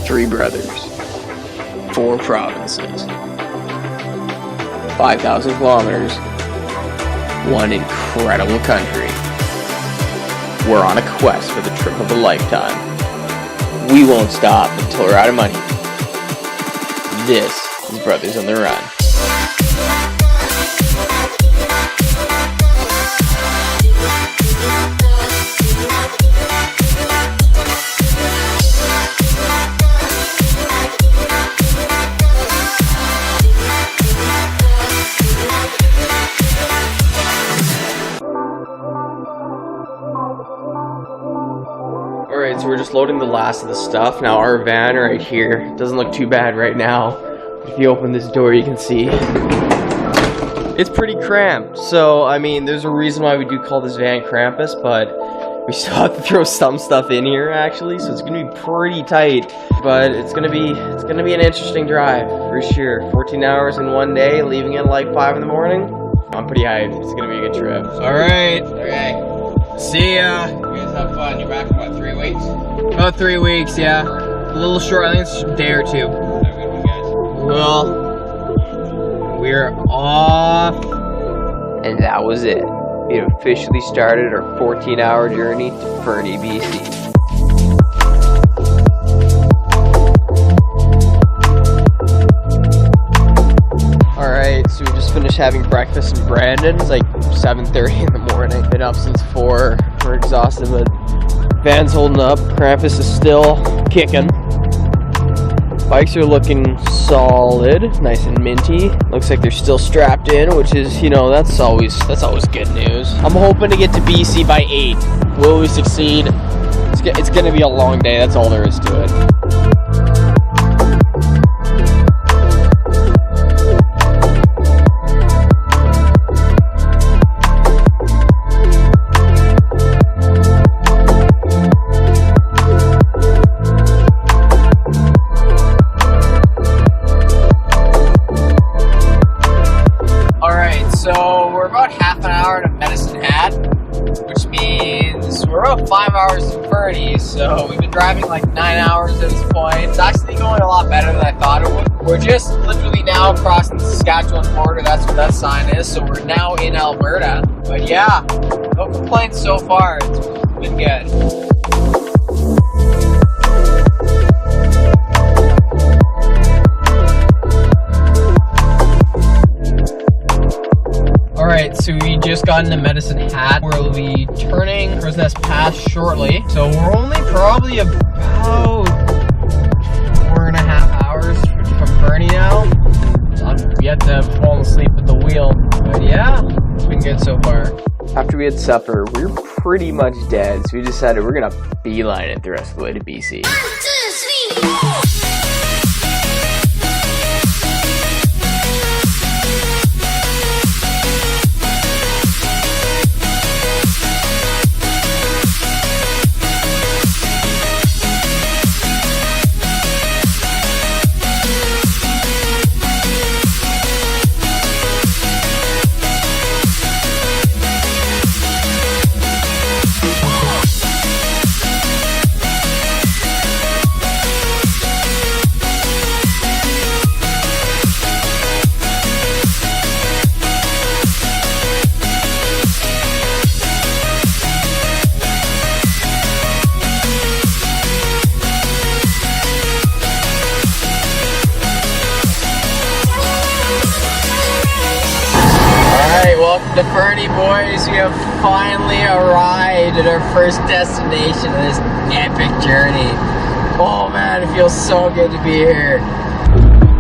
3 brothers, 4 provinces, 5,000 kilometers, 1 incredible country. We're on a quest for the trip of a lifetime. We won't stop until we're out of money. This is Brothers on the Run. Alright, so we're just loading the last of the stuff. Now our van right here doesn't look too bad right now. If you open this door, you can see it's pretty cramped. So, I mean, there's a reason why we do call this van Crampus, but we still have to throw some stuff in here actually, so it's gonna be pretty tight. But it's gonna be an interesting drive for sure. 14 hours in one day, leaving at like 5 in the morning. I'm pretty hyped. It's gonna be a good trip. Alright. Okay. See ya. You guys have fun. You're back in what, 3 weeks? About 3 weeks, yeah. A little short. I think it's a day or two. Have a good one, guys. Well, we're off. And that was it. We had officially started our 14-hour journey to Fernie BC. Alright, so we just finished having breakfast in Brandon. It's like 7:30 in the morning. Been up since 4. We're exhausted, but van's holding up. Crampus is still kicking. Bikes are looking solid, nice and minty. Looks like they're still strapped in, which is, you know, that's always good news. I'm hoping to get to BC by 8. Will we succeed? It's gonna be a long day. That's all there is to it. So we're about half an hour to Medicine Hat, which means we're about 5 hours to Fernie. So we've been driving like 9 hours at this point. It's actually going a lot better than I thought it would. We're just literally now crossing the Saskatchewan border. That's what that sign is. So we're now in Alberta. But yeah, no complaints so far. It's been good. Alright, so we just got into Medicine Hat. We'll be turning Crow's Nest Pass shortly. So we're only probably about 4.5 hours from Fernie now. I've yet to fall asleep at the wheel. But yeah, it's been good so far. After we had supper, we were pretty much dead, so we decided we're gonna beeline it the rest of the way to BC. 1, 2, 3. Welcome to Fernie, boys. We have finally arrived at our first destination of this epic journey. Oh man, it feels so good to be here.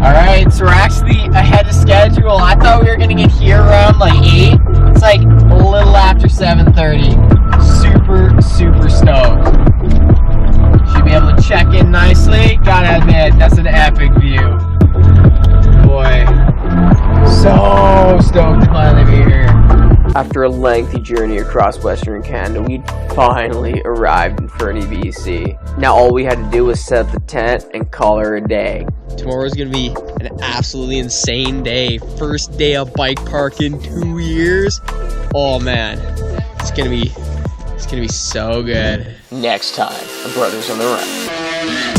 Alright, so we're actually ahead of schedule. I thought we were going to get here around like 8. It's like a little after 7:30. Super stoked. Should be able to check in nicely. Gotta admit, that's an epic view. Boy, so stoked to finally be here. After a lengthy journey across Western Canada, we'd finally arrived in Fernie BC. Now all we had to do was set up the tent and call her a day. Tomorrow's gonna be an absolutely insane day. First day of bike park in 2 years. Oh man, it's gonna be so good. Next time, on Brothers on the Run.